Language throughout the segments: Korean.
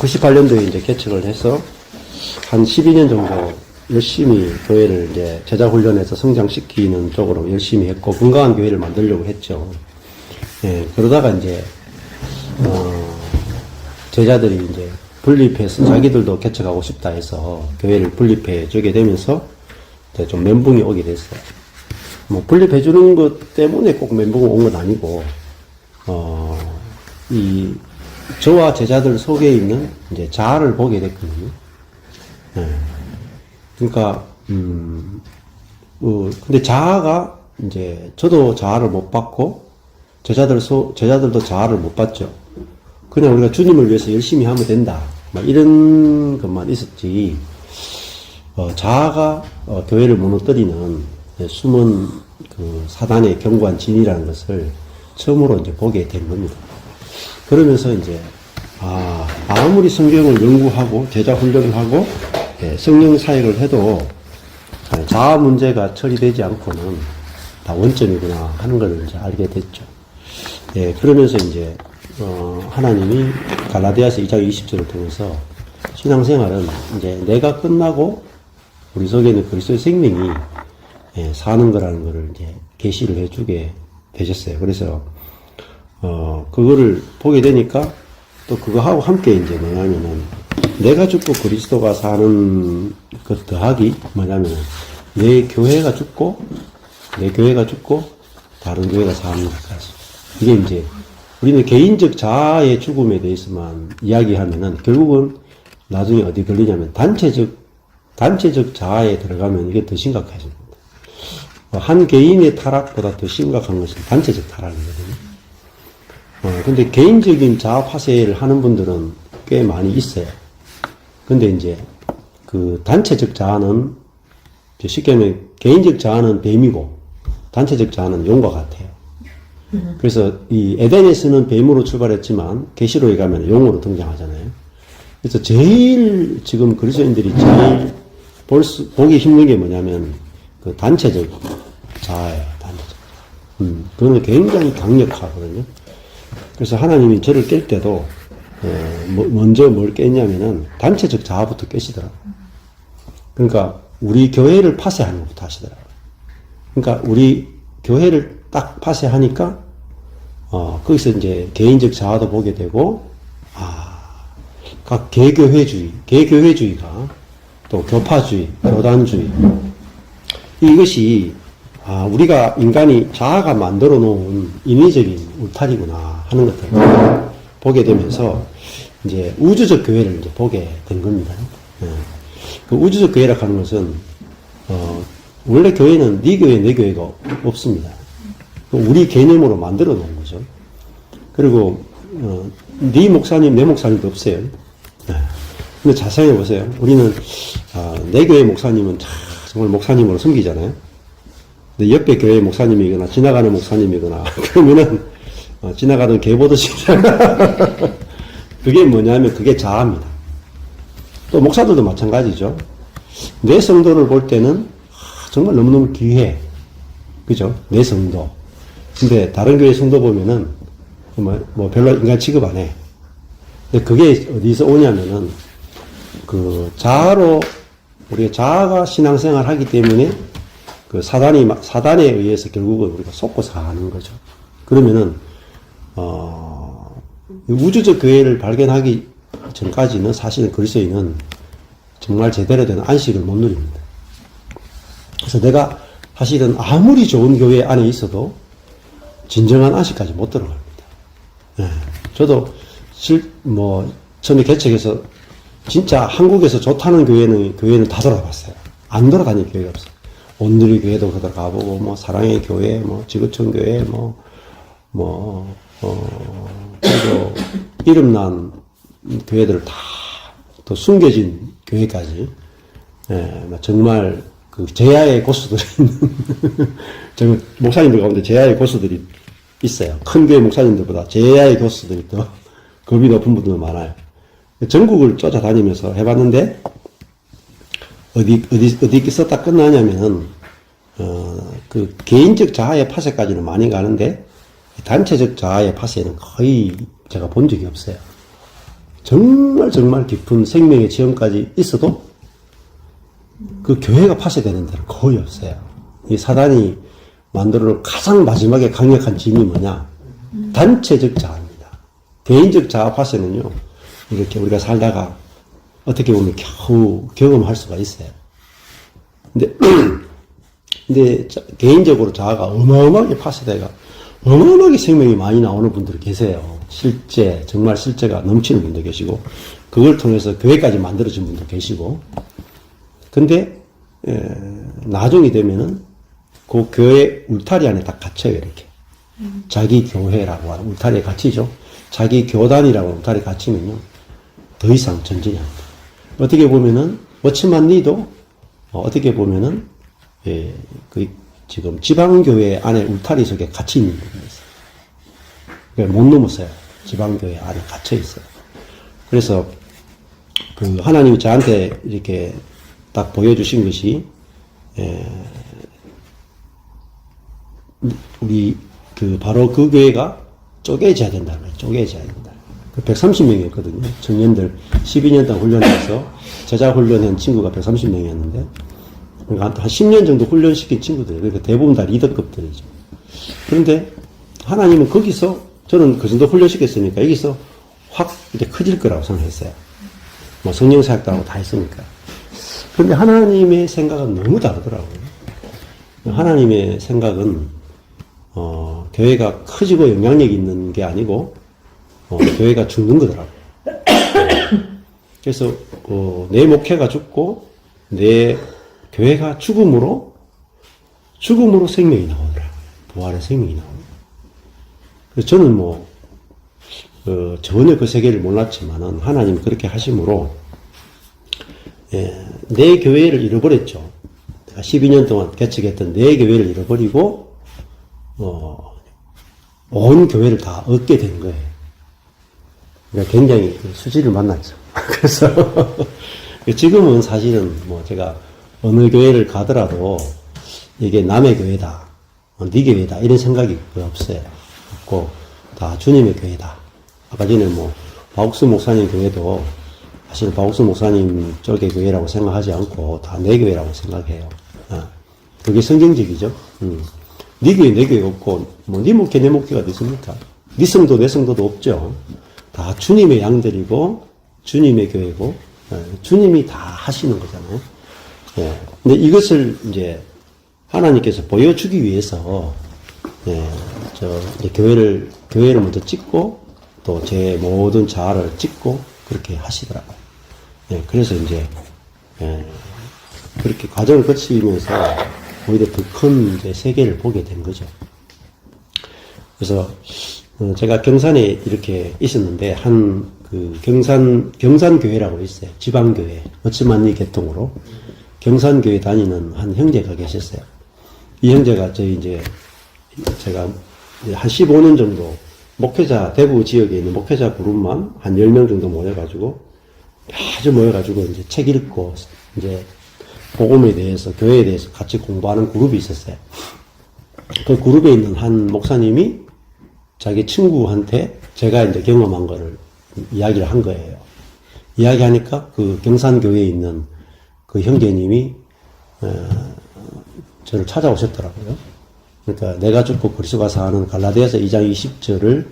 98년도에 이제 개척을 해서 한 12년 정도 열심히 교회를 이제 제자훈련해서 성장시키는 쪽으로 열심히 했고, 건강한 교회를 만들려고 했죠. 예, 그러다가 이제, 제자들이 이제 분립해서 자기들도 개척하고 싶다 해서 교회를 분립해 주게 되면서 이제 좀 멘붕이 오게 됐어요. 뭐, 분립해 주는 것 때문에 꼭 멘붕이 온 건 아니고, 저와 제자들 속에 있는 이제 자아를 보게 됐거든요. 예. 그러니까, 근데 자아가 이제, 저도 자아를 못 봤고, 제자들도 자아를 못 봤죠. 그냥 우리가 주님을 위해서 열심히 하면 된다. 막 이런 것만 있었지, 자아가, 교회를 무너뜨리는 숨은 그 사단의 견고한 진이라는 것을 처음으로 이제 보게 된 겁니다. 그러면서 이제, 아무리 성경을 연구하고, 제자 훈련을 하고, 성령 사역을 해도, 자아 문제가 처리되지 않고는 다 원점이구나 하는 걸 이제 알게 됐죠. 예, 그러면서 이제, 하나님이 갈라디아서 2장 20절을 통해서 신앙생활은 이제 내가 끝나고 우리 속에는 그리스도의 생명이 사는 거라는 거를 이제 계시를 해주게 되셨어요. 그래서, 그거를 보게 되니까 또 그거하고 함께 이제 뭐냐면은 내가 죽고 그리스도가 사는 것 더하기 뭐냐면은 내 교회가 죽고 다른 교회가 사는 것까지. 이게 이제 우리는 개인적 자아의 죽음에 대해서만 이야기하면은 결국은 나중에 어디 걸리냐면 단체적 자아에 들어가면 이게 더 심각해집니다. 한 개인의 타락보다 더 심각한 것은 단체적 타락이거든요. 근데 개인적인 자아 파쇄를 하는 분들은 꽤 많이 있어요. 근데 이제 그 단체적 자아는 쉽게 하면 개인적 자아는 뱀이고 단체적 자아는 용과 같아요. 그래서 이 에덴에서는 뱀으로 출발했지만 계시록에 가면 용으로 등장하잖아요. 그래서 제일 지금 그리스도인들이 제일 보기 힘든 게 뭐냐면 그 단체적 자아예요. 단체적. 그거는 굉장히 강력하거든요. 그래서 하나님이 저를 깰 때도 먼저 뭘 깼냐면은 단체적 자아부터 깨시더라고요. 그러니까 우리 교회를 파쇄하는 것부터 하시더라고요. 그러니까 우리 교회를 딱 파쇄하니까 거기서 이제 개인적 자아도 보게 되고 각 개교회주의가 또 교파주의, 교단주의 이것이 우리가 인간이 자아가 만들어 놓은 인위적인 울타리구나 하는 것들을 보게 되면서 이제 우주적 교회를 이제 보게 된 겁니다. 그 우주적 교회라고 하는 것은 원래 교회는 네 교회, 내 교회가 없습니다. 우리 개념으로 만들어 놓은 거죠. 그리고 네 목사님, 내 목사님도 없어요. 근데 자세히 보세요. 우리는 내 교회 목사님은 정말 목사님으로 섬기잖아요. 근데 옆에 교회 목사님이거나 지나가는 목사님이거나 그러면은 지나가던 개 보듯이 그게 뭐냐면 그게 자아입니다. 또 목사들도 마찬가지죠. 내 성도를 볼 때는 정말 너무너무 귀해. 그죠? 내 성도. 근데 다른 교회 성도 보면은 뭐 별로 인간 취급 안 해. 근데 그게 어디서 오냐면은 그 자아로 우리가 자아가 신앙생활 하기 때문에 그 사단에 의해서 결국은 우리가 속고 사는 거죠. 그러면은 우주적 교회를 발견하기 전까지는 사실은 그리스도인은 정말 제대로 된 안식을 못 누립니다. 그래서 내가 사실은 아무리 좋은 교회 안에 있어도 진정한 안식까지 못 들어갑니다. 저도 처음에 개척해서 진짜 한국에서 좋다는 교회는 다 돌아봤어요. 안 돌아다니는 교회가 없어요. 온누리 교회도 가보고, 뭐, 사랑의 교회, 뭐, 지구촌 교회, 그리고 이름난 교회들을 다, 또 숨겨진 교회까지, 정말 그 제야의 고수들이 있는, 저 목사님들 가운데 제야의 고수들이 있어요. 큰 교회 목사님들보다 제야의 고수들이 더 겁이 높은 분들도 많아요. 전국을 쫓아다니면서 해봤는데, 어디 썼다 끝나냐면, 그 개인적 자아의 파쇄까지는 많이 가는데, 단체적 자아의 파쇄는 거의 제가 본 적이 없어요. 정말 깊은 생명의 체험까지 있어도 그 교회가 파쇄되는 데는 거의 없어요. 이 사단이 만들어 놓은 가장 마지막에 강력한 진이 뭐냐? 단체적 자아입니다. 개인적 자아 파쇄는요, 이렇게 우리가 살다가 어떻게 보면 겨우 경험할 수가 있어요. 근데 개인적으로 자아가 어마어마하게 파쇄돼가 어마어마하게 생명이 많이 나오는 분들이 계세요. 정말 실제가 넘치는 분도 계시고, 그걸 통해서 교회까지 만들어진 분도 계시고, 근데, 나중이 되면은, 그 교회 울타리 안에 딱 갇혀요, 이렇게. 자기 교회라고 하는 울타리에 갇히죠. 자기 교단이라고 하는 울타리에 갇히면요, 더 이상 전진이 안 돼요. 어떻게 보면은, 워치만 리도, 어떻게 보면은, 지금 지방교회 안에 울타리 속에 갇혀 있는 분이 있어요. 그러니까 못 넘었어요. 지방교회 안에 갇혀 있어요. 그래서 그 하나님이 저한테 이렇게 딱 보여주신 것이, 우리 바로 그 교회가 쪼개져야 된다는 거예요. 쪼개져야 된다. 130명이었거든요. 청년들 12년 동안 훈련해서 제자 훈련한 친구가 130명이었는데, 그러니까 한 10년 정도 훈련시킨 친구들, 그러니까 대부분 다 리더급들이죠. 그런데 하나님은 거기서, 저는 그 정도 훈련시켰으니까 여기서 확 이렇게 커질 거라고 생각했어요. 뭐 성령사역도 하고 다 했으니까. 그런데 하나님의 생각은 너무 다르더라고요. 하나님의 생각은, 교회가 커지고 영향력이 있는 게 아니고, 교회가 죽는 거더라고요. 그래서, 내 목회가 죽고, 내 교회가 죽음으로 생명이 나오더라고요. 부활의 생명이 나옵니다. 그래서 저는 전혀 그 세계를 몰랐지만은, 하나님이 그렇게 하심으로, 내 교회를 잃어버렸죠. 내가 12년 동안 개척했던 내 교회를 잃어버리고, 온 교회를 다 얻게 된 거예요. 그러니까 굉장히 수지를 만났죠. 그래서, 지금은 사실은 제가 어느 교회를 가더라도 이게 남의 교회다, 네 교회다, 이런 생각이 거의 없어요. 없고, 다 주님의 교회다. 아까 전에 박욱수 목사님 교회도 사실 박욱수 목사님 쪽의 교회라고 생각하지 않고 다 내 교회라고 생각해요. 그게 성경적이죠. 네 교회, 내 교회 없고, 네 목회, 내 목회가 어디 있습니까? 네 성도, 내 성도도 없죠. 다 주님의 양들이고, 주님의 교회고, 주님이 다 하시는 거잖아요. 근데 이것을 이제 하나님께서 보여주기 위해서, 이제 교회를 먼저 찍고, 또 제 모든 자아를 찍고, 그렇게 하시더라고요. 그래서 이제, 그렇게 과정을 거치면서 오히려 더 큰 세계를 보게 된 거죠. 그래서, 제가 경산에 이렇게 있었는데, 경산교회라고 있어요. 지방교회. 어찌만리 계통으로. 경산교회 다니는 한 형제가 계셨어요. 이 형제가 제가 한 15년 정도 대구 지역에 있는 목회자 그룹만 한 10명 정도 모여가지고, 이제 책 읽고, 이제 복음에 대해서, 교회에 대해서 같이 공부하는 그룹이 있었어요. 그 그룹에 있는 한 목사님이 자기 친구한테 제가 이제 경험한 거를 이야기를 한 거예요. 이야기하니까 그 경산교회에 있는 그 형제님이, 저를 찾아오셨더라고요. 그러니까 내가 죽고 그리스도가 사는 갈라디아서 2장 20절을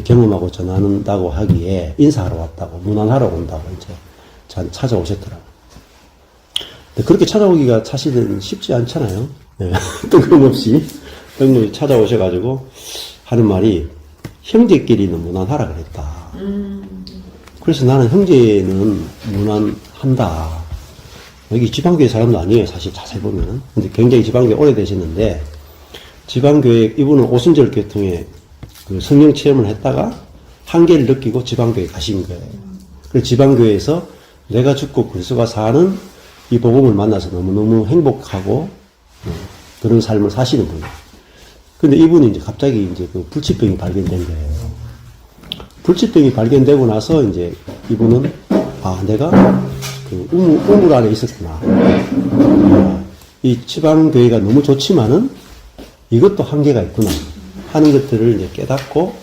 경험하고 전한다고 하기에 인사하러 왔다고, 문안하러 온다고 이제 찾아오셨더라고요. 근데 그렇게 찾아오기가 사실은 쉽지 않잖아요. 뜬금없이 찾아오셔가지고 하는 말이, 형제끼리는 문안하라 그랬다. 그래서 나는 형제는 문안한다. 여기 지방교회 사람도 아니에요, 사실 자세히 보면은. 근데 굉장히 지방교회 오래되셨는데, 지방교회, 이분은 오순절 교통에 그 성령 체험을 했다가 한계를 느끼고 지방교회 가신 거예요. 그래서 지방교회에서 내가 죽고 그리스도가 사는 이 복음을 만나서 너무너무 행복하고, 그런 삶을 사시는 분이에요. 근데 이분이 이제 갑자기 이제 그 불치병이 발견된 거예요. 불치병이 발견되고 나서 이제 이분은, 내가 그 우물 안에 있었구나. 이 지방교회가 너무 좋지만은 이것도 한계가 있구나 하는 것들을 이제 깨닫고,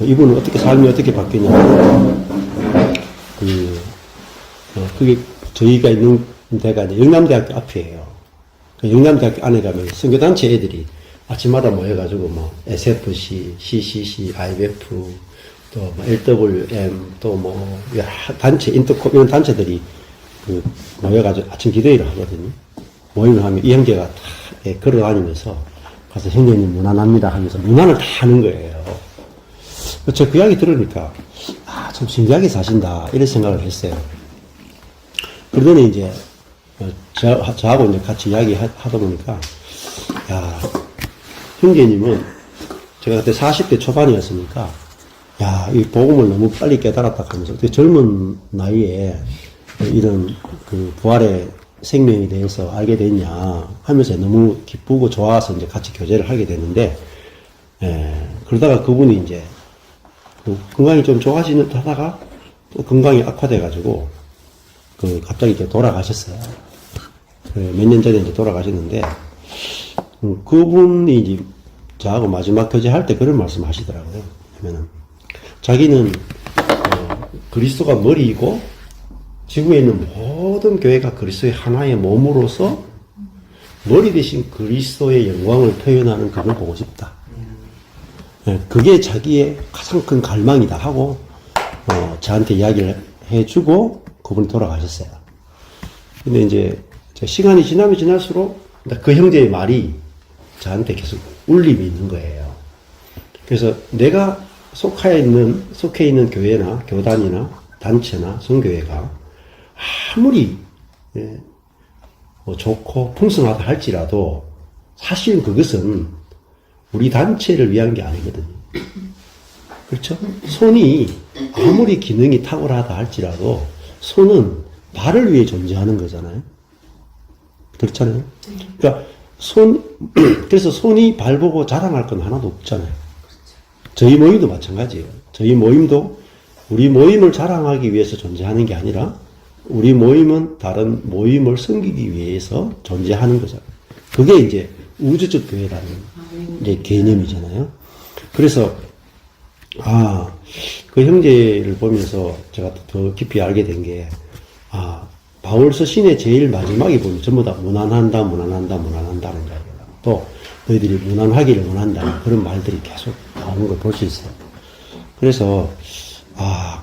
이분은 삶이 어떻게 바뀌냐면, 그게 저희가 있는 데가 이제 영남대학교 앞이에요. 그 영남대학교 안에 가면 선교단체 애들이 아침마다 모여가지고 뭐 SFC, CCC, IBF, 또 뭐 LWM, 또 뭐 여러 단체, 인터콤 이런 단체들이 그 모여가지고 아침 기도회를 하거든요. 모임을 하면 이 형제가 다 걸어다니면서 가서 형제님 무난합니다 하면서 무난을 다 하는 거예요. 제가 그 이야기 들으니까 참 신기하게 사신다 이런 생각을 했어요. 그러더니 이제 저하고 이제 같이 이야기 하다 보니까 야 형제님은 제가 그때 40대 초반이었으니까 야 이 복음을 너무 빨리 깨달았다 하면서 그 젊은 나이에 이런 그 부활의 생명에 대해서 알게 됐냐 하면서 너무 기쁘고 좋아서 이제 같이 교제를 하게 됐는데, 그러다가 그분이 이제 건강이 좀 좋아지는 하다가 또 건강이 악화돼가지고 갑자기 이제 돌아가셨어요. 몇 년 전에 이제 돌아가셨는데, 그분이 이제 저하고 마지막 교제할 때 그런 말씀 하시더라고요. 그러면은 자기는 그리스도가 머리이고 지구에 있는 모든 교회가 그리스도의 하나의 몸으로서 머리 대신 그리스도의 영광을 표현하는 그걸 보고 싶다. 그게 자기의 가장 큰 갈망이다 하고 저한테 이야기를 해주고 그분이 돌아가셨어요. 근데 이제 시간이 지나면 지날수록 그 형제의 말이 저한테 계속 울림이 있는 거예요. 그래서 내가 속해 있는 교회나 교단이나 단체나 선교회가 아무리 뭐 좋고 풍성하다 할지라도 사실은 그것은 우리 단체를 위한 게 아니거든요. 그렇죠? 손이 아무리 기능이 탁월하다 할지라도 손은 발을 위해 존재하는 거잖아요. 그렇잖아요. 그러니까 그래서 손이 발 보고 자랑할 건 하나도 없잖아요. 저희 모임도 마찬가지예요. 저희 모임도 우리 모임을 자랑하기 위해서 존재하는 게 아니라 우리 모임은 다른 모임을 섬기기 위해서 존재하는 거잖아요. 그게 이제 우주적 교회라는 이제 개념이잖아요. 그래서 그 형제를 보면서 제가 더 깊이 알게 된 게 바울서 신의 제일 마지막에 보면 전부 다 무난한다 무난한다는 이야기예요. 또 너희들이 무난하기를 원한다는 그런 말들이 계속 나오는 걸 볼 수 있어요. 그래서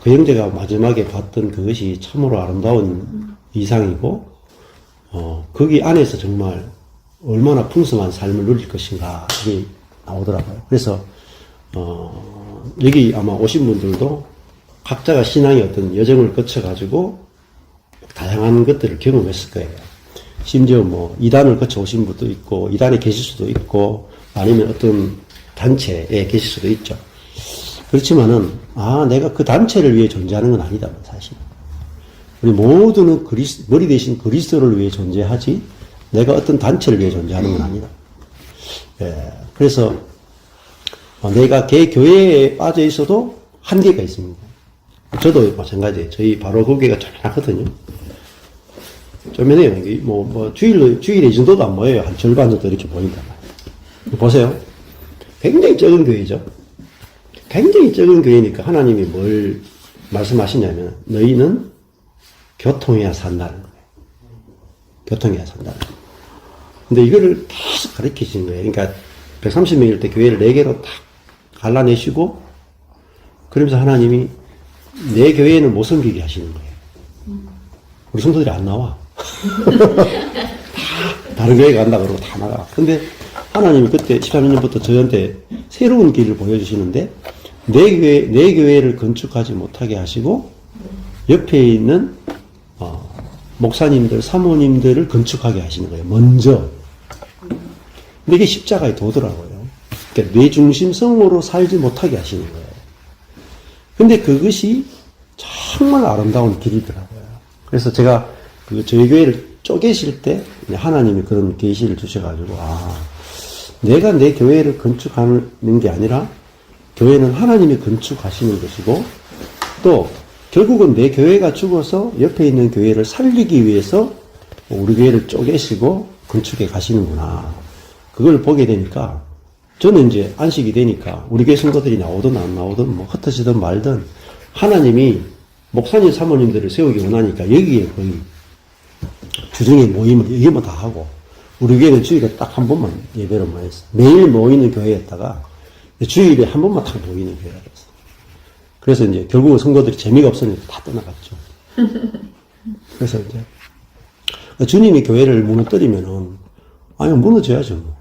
그 형제가 마지막에 봤던 그것이 참으로 아름다운 이상이고 거기 안에서 정말 얼마나 풍성한 삶을 누릴 것인가 이게 나오더라고요. 그래서 여기 아마 오신 분들도 각자가 신앙의 어떤 여정을 거쳐가지고 다양한 것들을 경험했을 거예요. 심지어 뭐 이단을 거쳐 오신 분도 있고 이단에 계실 수도 있고 아니면 어떤 단체에 계실 수도 있죠. 그렇지만은 내가 그 단체를 위해 존재하는 건 아니다 사실. 우리 모두는 머리 대신 그리스도를 위해 존재하지 내가 어떤 단체를 위해 존재하는 건 아니다. 그래서 내가 교회에 빠져 있어도 한계가 있습니다. 저도 마찬가지예요. 저희 바로 거기가 조그맣거든요. 조그매요. 주일에 이 정도도 안 모여요. 한 절반 정도 이렇게 보인단 말이에요. 보세요. 굉장히 적은 교회죠. 굉장히 적은 교회니까 하나님이 뭘 말씀하시냐면 너희는 교통해야 산다는 거예요. 교통해야 산다는 거예요. 근데 이거를 계속 가르치시는 거예요. 그러니까 130명일 때 교회를 4개로 딱 갈라내시고 그러면서 하나님이 내 교회는 못 섬기게 하시는 거예요. 우리 성도들이 안 나와. 다른 교회 간다 그러고 다 나가. 근데 하나님이 그때 13년부터 저한테 새로운 길을 보여주시는데 내 교회를 건축하지 못하게 하시고 옆에 있는 목사님들, 사모님들을 건축하게 하시는 거예요. 먼저. 근데 이게 십자가의 도더라고요. 그러니까 내 중심성으로 살지 못하게 하시는 거예요. 근데 그것이 정말 아름다운 길이더라고요. 그래서 제가 저희 교회를 쪼개실 때 하나님이 그런 계시를 주셔가지고 내가 내 교회를 건축하는 게 아니라 교회는 하나님이 건축하시는 것이고 또 결국은 내 교회가 죽어서 옆에 있는 교회를 살리기 위해서 우리 교회를 쪼개시고 건축해 가시는구나. 그걸 보게 되니까 저는 이제 안식이 되니까 우리 교회 성도들이 나오든 안 나오든 뭐 흩어지든 말든 하나님이 목사님 사모님들을 세우기 원하니까 여기에 거의 주중에 모임을 여기만 다 하고, 우리 교회는 주일에 딱 한 번만 예배를 모였어. 매일 모이는 교회였다가 주일에 한 번만 딱 모이는 교회가 됐어. 그래서 이제 결국은 성도들이 재미가 없으니까 다 떠나갔죠. 그래서 이제 주님이 교회를 무너뜨리면은 아니 무너져야죠. 뭐.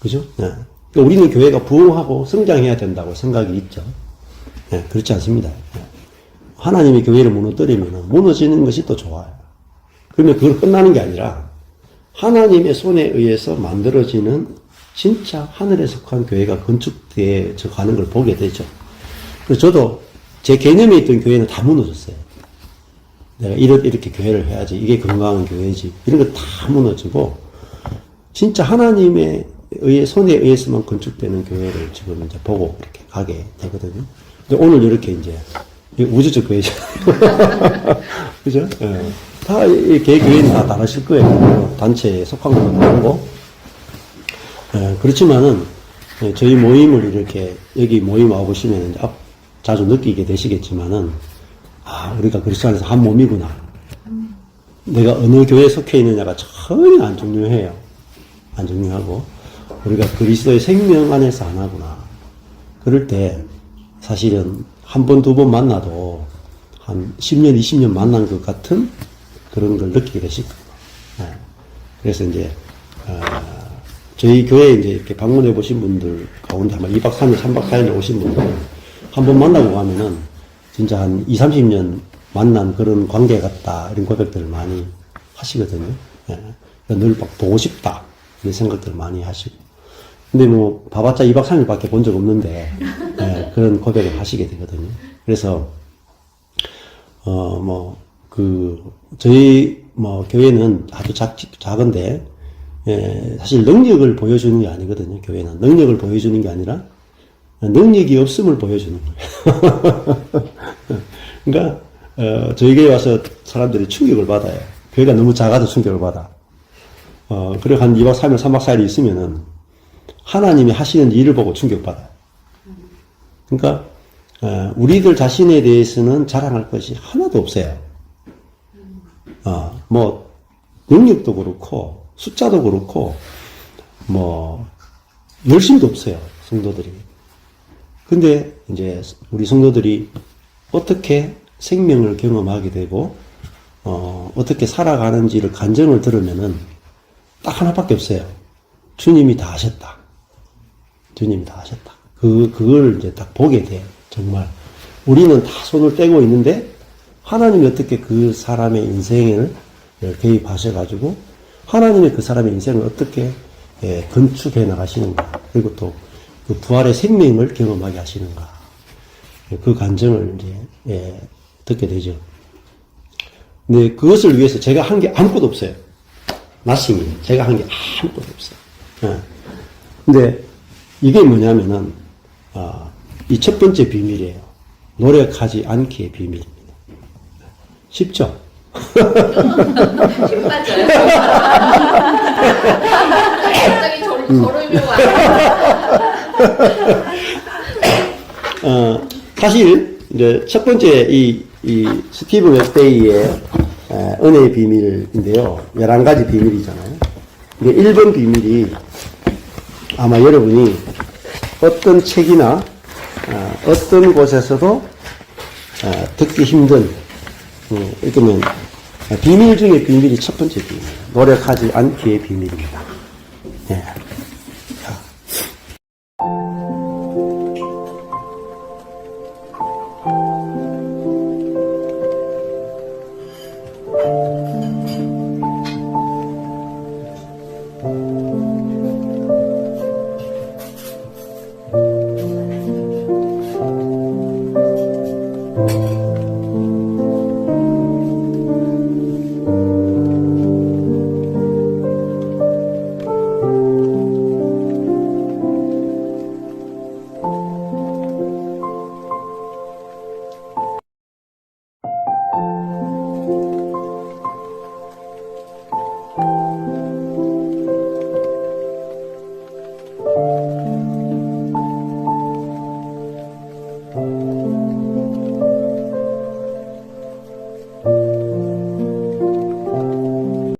그죠? 네. 그러니까 우리는 교회가 부흥하고 성장해야 된다고 생각이 있죠. 네, 그렇지 않습니다. 네. 하나님이 교회를 무너뜨리면은 무너지는 것이 또 좋아요. 그러면 그걸 끝나는 게 아니라 하나님의 손에 의해서 만들어지는 진짜 하늘에 속한 교회가 건축되어 가는 걸 보게 되죠. 그래서 저도 제 개념에 있던 교회는 다 무너졌어요. 내가 이렇게 교회를 해야지, 이게 건강한 교회지, 이런 거 다 무너지고, 진짜 하나님의 손에 의해서만 건축되는 교회를 지금 이제 보고 이렇게 가게 되거든요. 근데 오늘 이렇게 이제, 우주적 교회잖아요. 그죠? 예. 다, 개교회는 다 다르실 거예요. 단체에 속한 것도 다르고. 예, 그렇지만은, 저희 모임을 이렇게, 여기 모임 와보시면 이제 자주 느끼게 되시겠지만은, 아, 우리가 그리스도 안에서 한 몸이구나. 내가 어느 교회에 속해 있느냐가 전혀 안 중요해요. 안 중요하고, 우리가 그리스도의 생명 안에서 하나구나. 그럴 때, 사실은 한 번, 두 번 만나도 한 10년, 20년 만난 것 같은 그런 걸 느끼게 되실 거예요. 네. 그래서 이제, 저희 교회에 이제 이렇게 방문해 보신 분들 가운데 아마 2박 3일, 3박 4일 오신 분들 한 번 만나고 가면은 진짜 한 20, 30년 만난 그런 관계 같다. 이런 고백들을 많이 하시거든요. 네. 늘 막 보고 싶다. 이런 생각들을 많이 하시고. 근데 뭐, 봐봤자 2박 3일 밖에 본 적 없는데, 네, 그런 고백을 하시게 되거든요. 그래서, 저희, 교회는 아주 작은데, 사실 능력을 보여주는 게 아니거든요, 교회는. 능력을 보여주는 게 아니라, 능력이 없음을 보여주는 거예요. 그러니까, 저희 교회 와서 사람들이 충격을 받아요. 교회가 너무 작아서 충격을 받아. 그리고 한 2박 3일, 3박 4일이 있으면은, 하나님이 하시는 일을 보고 충격받아요. 그러니까, 우리들 자신에 대해서는 자랑할 것이 하나도 없어요. 능력도 그렇고, 숫자도 그렇고, 열심도 없어요, 성도들이. 근데, 이제, 우리 성도들이 어떻게 생명을 경험하게 되고, 어떻게 살아가는지를 간증을 들으면은, 딱 하나밖에 없어요. 주님이 다 하셨다. 주님이 다 하셨다. 그걸 이제 딱 보게 돼요. 정말. 우리는 다 손을 떼고 있는데, 하나님이 어떻게 그 사람의 인생을 개입하셔가지고, 하나님이 그 사람의 인생을 어떻게 건축해 나가시는가. 그리고 또, 그 부활의 생명을 경험하게 하시는가. 그 간증을 이제, 듣게 되죠. 근데 그것을 위해서 제가 한 게 아무것도 없어요. 나싱이. 제가 한 게 아무것도 없어요. 근데 이게 뭐냐면은, 이 첫 번째 비밀이에요. 노력하지 않기의 비밀입니다. 쉽죠? 힘 빠져요. 갑자기 졸음이 와. 사실, 이제 첫 번째 이 스티브 맥베이의 은혜의 비밀인데요. 11가지 비밀이잖아요. 근데 1번 비밀이 아마 여러분이 어떤 책이나 어떤 곳에서도 듣기 힘든 그러면 비밀 중에 비밀이 첫 번째 비밀. 노력하지 않기의 비밀입니다. 예.